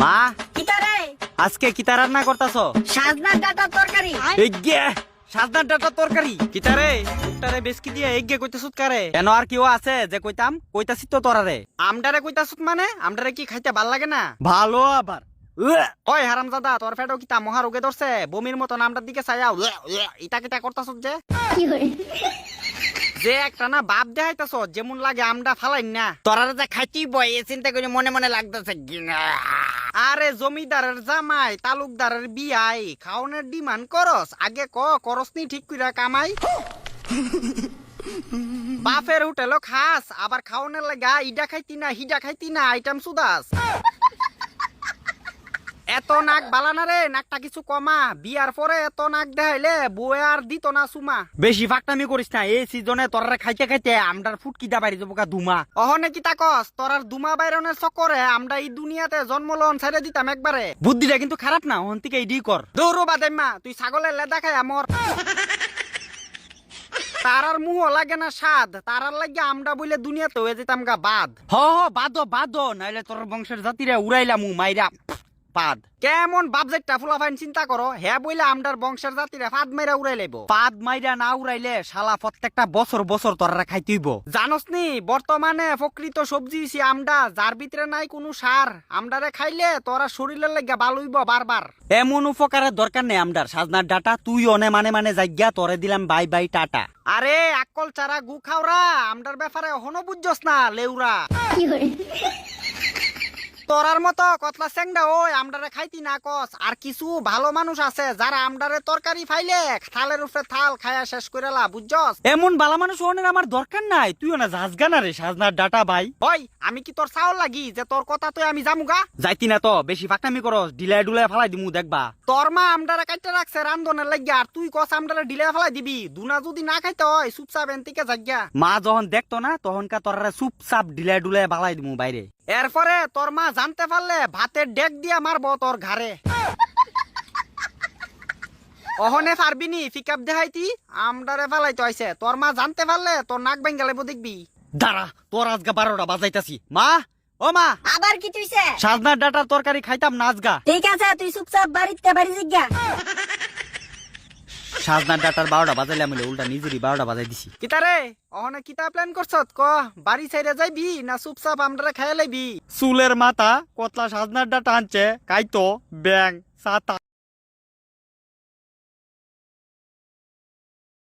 মা কিতারে আজকে কিতা রান্না করতাছো? সাজনার ডাটা তরকারি। এগ্গে সাজনার ডাটা তরকারি। কিতারে উটারে বেসকি দিয়া এগ্গে কইতাছুত কারে? কেন আর কিও আছে যে কইতাম? কইতাছি তো তোরারে। আমডারে কইতাছুত মানে আমডারে কি খাইতে ভাল লাগে না? ভালো আবার। ওই হারামজাদা তোর ফেটো কিতা মহা রোগে ধরছে? বমির মতো নামটার দিকে চাইয়াও ইটা কিটা করতাছুত যে? যে একটা না বাপ দেখাইতাছ যেমন লাগে আমডা ফালাইন না। তোরারে যে খাইতেই বয় এ চিন্তা করে মনে মনে লাগতেছে। আরে জমিদারের জামাই তালুকদারের বিয়াই খাওনের ডিমান্ড করস আগে করস নি ঠিক কইরা কামাই। বাপের হোটেলও খাস আবার খাওনের লাগা ইডা খাইতি না হিডা খাইতি না আইটেম সুদাস। এত নাক বালানা রে, নাকটা কিছু কমা। বিয়ার পরে এত নাক দেখাইলে বউ আর দিত না সুমা। বেশি ফাকটামি করিস না, এই সিজনে তোরারে খাইতে খাইতে আমরার ফুটকি দা বাইরে যাবো দুমা। অহনে কি তাকস তোরার দুমা বাইরনের চক্করে আমরা এই দুনিয়াতে জন্মলন ছেড়ে দিতাম একবারে। বুদ্ধিটা কিন্তু খারাপ না, হন থেকে ইডি কর। দৌড়ো বাদেম্মা তুই ছাগলের লেদা খাই আমর। তারার মুহ লাগে না স্বাদ, তারার লাগে আমরা বলে দুনিয়াতে হয়ে যেতাম গা বাদ। হ বাদ বাদ, নাইলে তোর বংশের জাতিরে উড়াইলাম মাইরা পাদ। কেমন বাবজেটটা ফুলাফাইন চিন্তা করো, হ্যাঁ বইলে আমরার বংশের জাতিরে ফাদ মাইরা উড়াই লাইব। পাদ মাইরা না উড়াইলে শালা প্রত্যেকটা বছর বছর তোরা খাইতেইব। জানোস নি বর্তমানে প্রকৃত সবজি হইছি আমডা, যার ভিতরে নাই কোনো সার। আমডারে খাইলে তোরা শরীরের লাগা ভালো হইব বারবার। এমন উপকারের দরকার নেই আমডার। সাজনার ডাটা তুই অনে মানে যাইগা তোরে দিলাম বাই বাই টাটা। আরে আকল চারা গু খাওরা, আমডার ব্যাপারে হনো বুঝছস না লেউরা। তোরার মতো কতলা চেংডা ওই আমডারে খাইতি না কস। আর কিছু ভালো মানুষ আছে যারা আমডারে তরকারি ফাইলে থালের উপরে থাল খায়া শেষ করেলা, বুঝছস? এমন ভালো মানুষ ওনের আমার দরকার নাই। তুইও না যাসগা না রে সাজনার ডাটা ভাই। ওই আমি কি তোর চাউল লাগি যে তোর কথা তো আমি জামুগা? যাইতি না তো বেশি ফাকনামি করস, ডিলাই ডুলাই ফালাই দিমু দেখবা। তোর মা আমডারে কাইতে রাখছে রান্ধনের লাগিয়া, আর তুই কস আমডারে ডিলাই ফালাই দিবি। দুনা যদি না খাইতে হয় চুপচাপ এনতিকে যাগিয়া। মা যখন দেখতো না তখনকার তোরারে চুপচাপ ডিলাই ডুলাই ফালাই দিমু বাইরে। এরপরে তোর মা জানতে পারলে ভাতের ডেক দিয়া মারবো তোর ঘাড়ে। অহনে পারবিনি পিকআপ দেখাইতি আমডারে ফালাইতে হইছে। তোর মা জানতে পারলে তোর নাক ভেঙ্গা লাইব দেখবি। দাঁড়া তোর আজগা 12টা বাজাইতাছি। মা ও মা, আবার কি তুইছে? সাজনার ডাটার তরকারি খাইতাম না আজগা। ঠিক আছে তুই চুপচাপ বাড়িতে বাড়ি জিগা। সাজনার ডাটার 12টা বাজাইলে আমি উল্টা নিজেরই 12টা বাজাই দিছি। কিতারে অহনে কিতা প্ল্যান করছত ক? বাড়ি ছাইরে যাইবি না চুপচাপ আমডারে খাইয়া লাইবি? চুলের মাথা কতলা সাজনার ডাটা আনছে কাইতো ব্যাং সাতা।